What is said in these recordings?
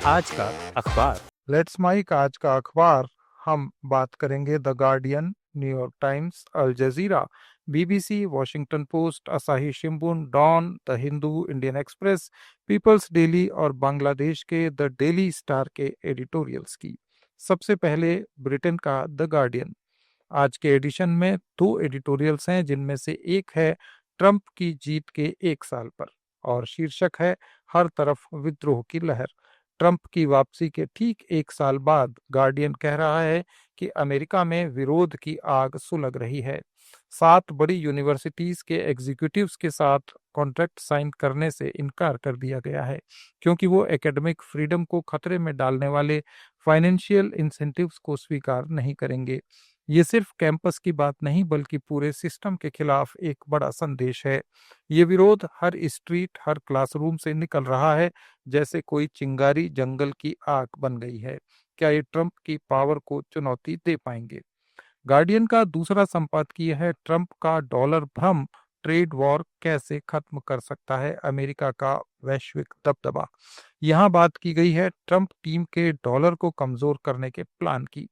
आज का अखबार। लेट्स माइक आज का अखबार। हम बात करेंगे the Guardian, New York Times, Al Jazeera, BBC, Washington Post, Asahi Shimbun, Dawn, the Hindu, Indian Express, People's Daily और बांग्लादेश के द डेली स्टार के एडिटोरियल्स की। सबसे पहले ब्रिटेन का द गार्डियन। आज के एडिशन में दो एडिटोरियल्स हैं, जिनमें से एक है ट्रंप की जीत के एक साल पर और शीर्षक है हर तरफ विद्रोह की लहर। ट्रंप की वापसी के ठीक एक साल बाद गार्डियन कह रहा है कि अमेरिका में विरोध की आग सुलग रही है। 7 बड़ी यूनिवर्सिटीज के एग्जीक्यूटिव्स के साथ कॉन्ट्रैक्ट साइन करने से इनकार कर दिया गया है, क्योंकि वो एकेडमिक फ्रीडम को खतरे में डालने वाले फाइनेंशियल इंसेंटिव्स को स्वीकार नहीं करेंगे। ये सिर्फ कैंपस की बात नहीं, बल्कि पूरे सिस्टम के खिलाफ एक बड़ा संदेश है। ये विरोध हर स्ट्रीट, हर क्लासरूम से निकल रहा है, जैसे कोई चिंगारी जंगल की आग बन गई है। क्या ये ट्रंप की पावर को चुनौती दे पाएंगे? गार्डियन का दूसरा संपादकीय है ट्रंप का डॉलर भ्रम, ट्रेड वॉर कैसे खत्म कर सकता है अमेरिका का वैश्विक दबदबा। यहाँ बात की गई है ट्रंप टीम के डॉलर को कमजोर करने के प्लान की।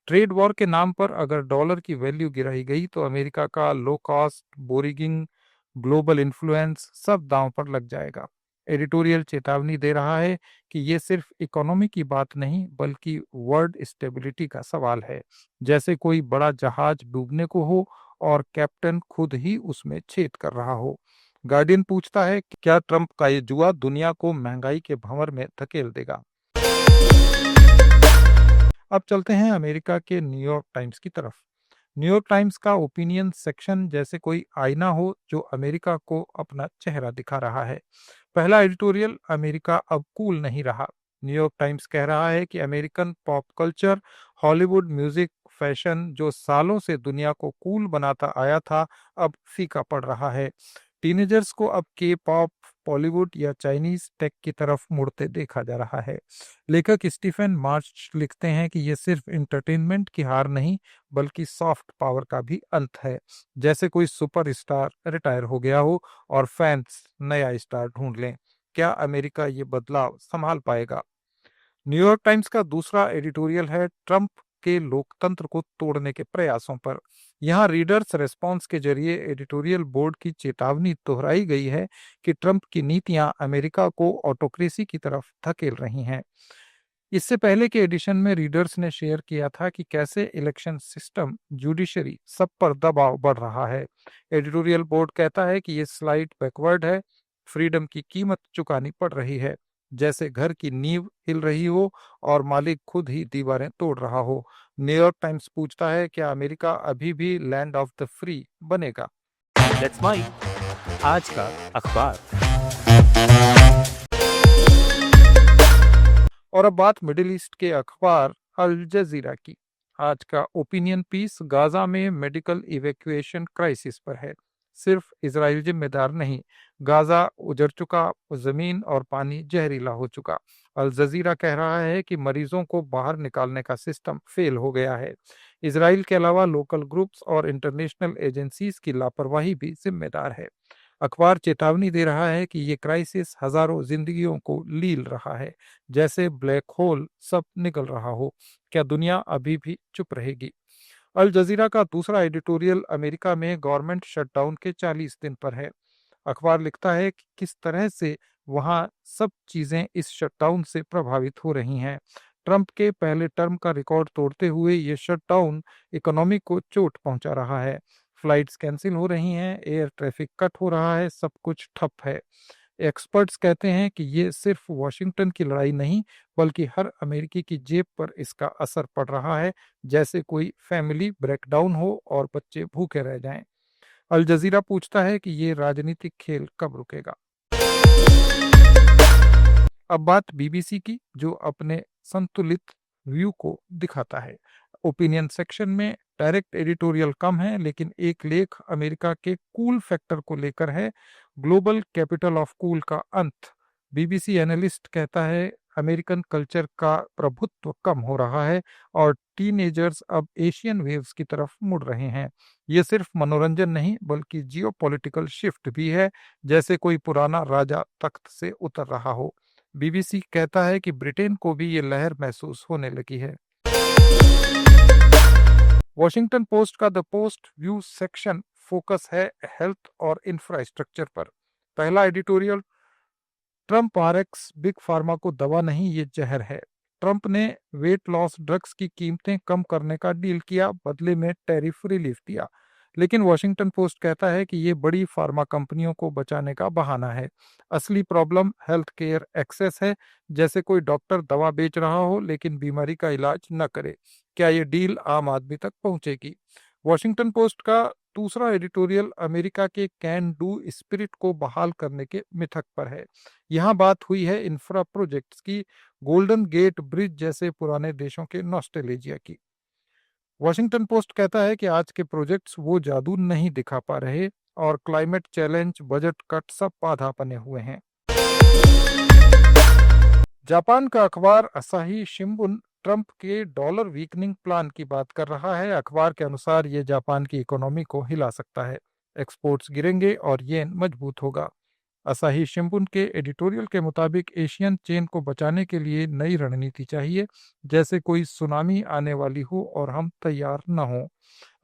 ट्रेड वॉर के नाम पर अगर डॉलर की वैल्यू गिराई गई तो अमेरिका का low cost borrowing global influence सब दांव पर लग जाएगा। एडिटोरियल चेतावनी दे रहा है कि ये सिर्फ इकोनॉमी की बात नहीं, बल्कि वर्ल्ड स्टेबिलिटी का सवाल है, जैसे कोई बड़ा जहाज डूबने को हो और कैप्टन खुद ही उसमें छेद कर रहा हो। गार्डियन पूछता है कि क्या ट्रंप का ये जुआ दुनिया को महंगाई के भंवर में धकेल देगा? अब चलते हैं अमेरिका के न्यूयॉर्क टाइम्स की तरफ। न्यूयॉर्क टाइम्स का ओपिनियन सेक्शन जैसे कोई आईना हो जो अमेरिका को अपना चेहरा दिखा रहा है। पहला एडिटोरियल, अमेरिका अब कूल नहीं रहा। न्यूयॉर्क टाइम्स कह रहा है कि American pop culture, Hollywood music, fashion जो सालों से दुनिया को कूल बनाता आया था, अब फीका पड़ रहा है। टीनेजर्स को अब के पॉप, बॉलीवुड या चाइनीज टेक की तरफ मुड़ते देखा जा रहा है। लेखक स्टीफन मार्च लिखते हैं कि यह सिर्फ इंटरटेनमेंट की हार नहीं, बल्कि सॉफ्ट पावर का भी अंत है। जैसे कोई सुपरस्टार रिटायर हो गया हो और फैंस नया स्टार ढूंढ लें। क्या अमेरिका ये बदलाव संभाल पाएगा? न्यूयॉर्क टाइम्स का दूसरा एडिटोरियल है ट्रंप के लोकतंत्र को तोड़ने के प्रयासों पर। यहाँ रीडर्स रेस्पॉन्स के जरिए एडिटोरियल बोर्ड की चेतावनी दोहराई गई है कि ट्रंप की नीतियां अमेरिका को ऑटोक्रेसी की तरफ धकेल रही हैं। इससे पहले के एडिशन में रीडर्स ने शेयर किया था कि कैसे इलेक्शन सिस्टम, जुडिशरी सब पर दबाव बढ़ रहा है। एडिटोरियल बोर्ड कहता है कि ये स्लाइड बैकवर्ड है, फ्रीडम की कीमत चुकानी पड़ रही है, जैसे घर की नींव हिल रही हो और मालिक खुद ही दीवारें तोड़ रहा हो। न्यूयॉर्क टाइम्स पूछता है, क्या अमेरिका अभी भी लैंड ऑफ द फ्री बनेगा? Let's mic. आज का अखबार। और अब बात मिडिल ईस्ट के अखबार अल जजीरा की। आज का ओपिनियन पीस गाजा में मेडिकल इवैक्यूएशन क्राइसिस पर है। सिर्फ इजराइल जिम्मेदार नहीं, गाजा उजड़ चुका, जमीन और पानी जहरीला हो चुका। अल जजीरा कह रहा है कि मरीजों को बाहर निकालने का सिस्टम फेल हो गया है। इजराइल के अलावा लोकल ग्रुप्स और इंटरनेशनल एजेंसीज की लापरवाही भी जिम्मेदार है। अखबार चेतावनी दे रहा है कि ये क्राइसिस हजारों जिंदगियों को लील रहा है, जैसे ब्लैक होल सब निकल रहा हो। क्या दुनिया अभी भी चुप रहेगी? अल जजीरा का दूसरा एडिटोरियल अमेरिका में गवर्नमेंट शटडाउन के 40 दिन पर है। अखबार लिखता है कि किस तरह से वहां सब चीजें इस शटडाउन से प्रभावित हो रही हैं। ट्रंप के पहले टर्म का रिकॉर्ड तोड़ते हुए ये शटडाउन इकोनॉमी को चोट पहुंचा रहा है। फ्लाइट्स कैंसिल हो रही हैं, एयर ट्रैफिक कट हो रहा है, सब कुछ ठप है। एक्सपर्ट्स कहते हैं कि ये सिर्फ वॉशिंगटन की लड़ाई नहीं, बल्कि हर अमेरिकी की जेब पर इसका असर पड़ रहा है, जैसे कोई फैमिली ब्रेकडाउन हो और बच्चे भूखे रह जाएं। अल जजीरा पूछता है कि ये राजनीतिक खेल कब रुकेगा? अब बात बीबीसी की, जो अपने संतुलित व्यू को दिखाता है। ओपिनियन सेक्शन में डायरेक्ट एडिटोरियल कम है, लेकिन एक लेख अमेरिका के कूल फैक्टर को लेकर है, ग्लोबल कैपिटल ऑफ कूल का अंत। बीबीसी एनालिस्ट कहता है अमेरिकन कल्चर का प्रभुत्व कम हो रहा है और टीनेजर्स अब एशियन वेव्स की तरफ मुड़ रहे हैं। ये सिर्फ मनोरंजन नहीं, बल्कि जियोपॉलिटिकल शिफ्ट भी है, जैसे कोई पुराना राजा तख्त से उतर रहा हो। बीबीसी कहता है कि ब्रिटेन को भी ये लहर महसूस होने लगी है। वॉशिंगटन पोस्ट का the post view section focus है हेल्थ और इंफ्रास्ट्रक्चर पर। पहला editorial, Trump RX big pharma को दवा नहीं ये जहर है। ट्रंप ने वेट लॉस ड्रग्स की कीमतें कम करने का डील किया, बदले में टैरिफ रिलीफ दिया। लेकिन वॉशिंगटन पोस्ट कहता है कि ये बड़ी फार्मा कंपनियों को बचाने का बहाना है। असली प्रॉब्लम हेल्थ केयर एक्सेस है, जैसे कोई डॉक्टर दवा बेच रहा हो लेकिन बीमारी का इलाज न करे। क्या ये डील आम आदमी तक पहुंचेगी? वॉशिंगटन पोस्ट का दूसरा एडिटोरियल अमेरिका के कैन डू स्पिरिट को बहाल करने के मिथक पर है। यहाँ बात हुई है इंफ्रा प्रोजेक्ट्स की, गोल्डन गेट ब्रिज जैसे पुराने देशों के नॉस्टैल्जिया की। वॉशिंगटन पोस्ट कहता है कि आज के प्रोजेक्ट्स वो जादू नहीं दिखा पा रहे और क्लाइमेट चैलेंज, बजट कट सब बाधा बने हुए हैं। जापान का अखबार असाही शिंबुन ट्रंप के डॉलर वीकनिंग प्लान की बात कर रहा है। अखबार के अनुसार ये जापान की इकोनॉमी को हिला सकता है, एक्सपोर्ट्स गिरेंगे और येन मजबूत होगा। असाही शिंबुन के एडिटोरियल के मुताबिक एशियन चेन को बचाने के लिए नई रणनीति चाहिए, जैसे कोई सुनामी आने वाली हो और हम तैयार न हो।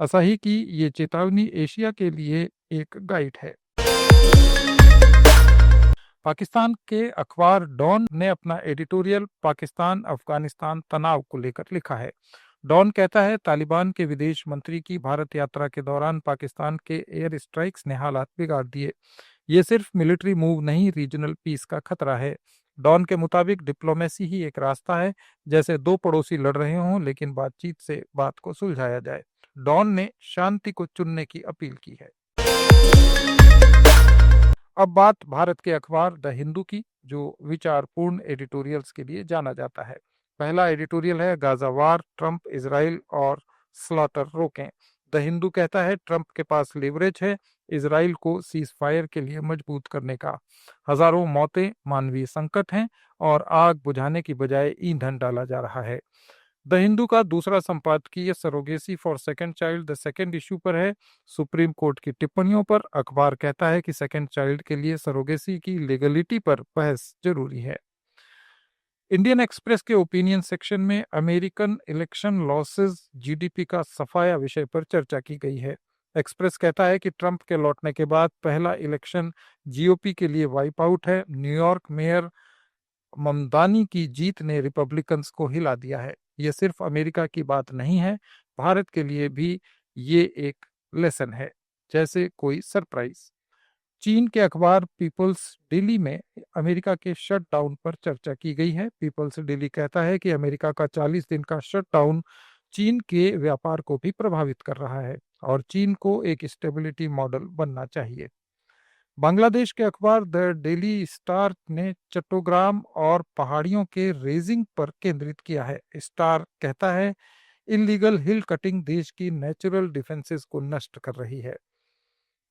असाही की ये चेतावनी एशिया के लिए एक गाइड है। पाकिस्तान के अखबार डॉन ने अपना एडिटोरियल पाकिस्तान अफगानिस्तान तनाव को लेकर लिखा है। डॉन कहता है तालिबान के विदेश मंत्री की भारत यात्रा के दौरान पाकिस्तान के एयर स्ट्राइक्स ने हालात बिगाड़ दिए। ये सिर्फ मिलिट्री मूव नहीं, रीजनल पीस का खतरा है। डॉन के मुताबिक डिप्लोमेसी ही एक रास्ता है, जैसे दो पड़ोसी लड़ रहे हों लेकिन बातचीत से बात को सुलझाया जाए। डॉन ने शांति को चुनने की अपील की है। अब बात भारत के अखबार द हिंदू की, जो विचारपूर्ण एडिटोरियल्स के लिए जाना जाता है। पहला एडिटोरियल है गाजा वार, ट्रंप इजराइल और स्लॉटर रोकें। द हिंदू कहता है ट्रंप के पास लेवरेज है इजराइल को सीज फायर के लिए मजबूत करने का। हजारों मौतें मानवीय संकट हैं और आग बुझाने की बजाय ईंधन डाला जा रहा है। द हिंदू का दूसरा संपादकीय surrogacy for second child the second issue पर है, सुप्रीम कोर्ट की टिप्पणियों पर। अखबार कहता है कि सेकंड चाइल्ड के लिए सरोगेसी की लीगलिटी पर बहस जरूरी है। इंडियन एक्सप्रेस के ओपिनियन सेक्शन में अमेरिकन इलेक्शन लॉसेस जीडीपी का सफाया विषय पर चर्चा की गई है। एक्सप्रेस कहता है कि ट्रंप के लौटने के बाद पहला इलेक्शन जीओपी के लिए वाइप आउट है। न्यूयॉर्क मेयर ममदानी की जीत ने रिपब्लिकन्स को हिला दिया है। यह सिर्फ अमेरिका की बात नहीं है, भारत के लिए भी ये एक लेसन है, जैसे कोई सरप्राइज। चीन के अखबार पीपल्स डेली में अमेरिका के शटडाउन पर चर्चा की गई है। पीपल्स डेली कहता है कि अमेरिका का 40 दिन का शटडाउन चीन के व्यापार को भी प्रभावित कर रहा है और चीन को एक स्टेबिलिटी मॉडल बनना चाहिए। बांग्लादेश के अखबार द डेली स्टार ने चट्टोग्राम और पहाड़ियों के रेजिंग पर केंद्रित किया है। स्टार कहता है इलीगल हिल कटिंग देश की नेचुरल डिफेंसेस को नष्ट कर रही है।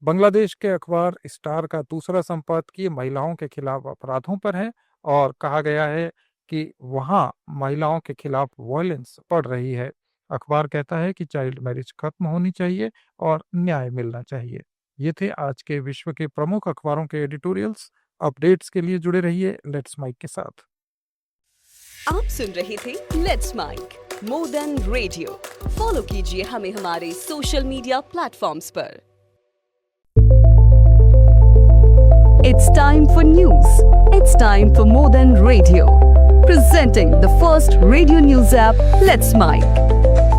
बांग्लादेश के अखबार स्टार का दूसरा संपादकीय महिलाओं के खिलाफ अपराधों पर है और कहा गया है कि वहां महिलाओं के खिलाफ वायलेंस बढ़ रही है। अखबार कहता है कि चाइल्ड मैरिज खत्म होनी चाहिए और न्याय मिलना चाहिए। ये थे आज के विश्व के प्रमुख अखबारों के एडिटोरियल्स। अपडेट्स के लिए जुड़े रहिए लेट्स माइक के साथ। आप सुन रहे थे let's mic more than radio. Follow कीजिए हमें हमारे सोशल मीडिया प्लेटफॉर्म्स पर। It's time for news. It's time for More Than Radio. Presenting the first radio news app, Let's Mic.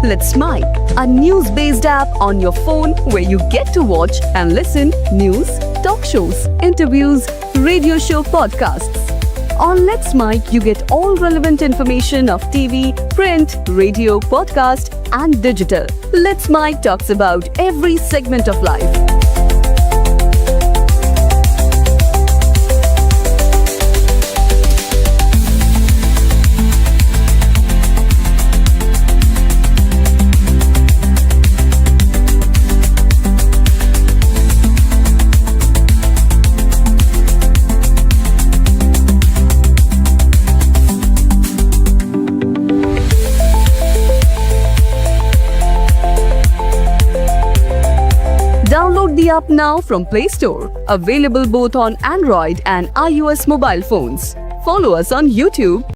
Let's Mic, a news-based app on your phone where you get to watch and listen news, talk shows, interviews, radio show podcasts. On Let's Mic, you get all relevant information of TV, print, radio, podcast, and digital. Let's Mic talks about every segment of life. Download the app now from Play Store. Available both on Android and iOS mobile phones. follow us on YouTube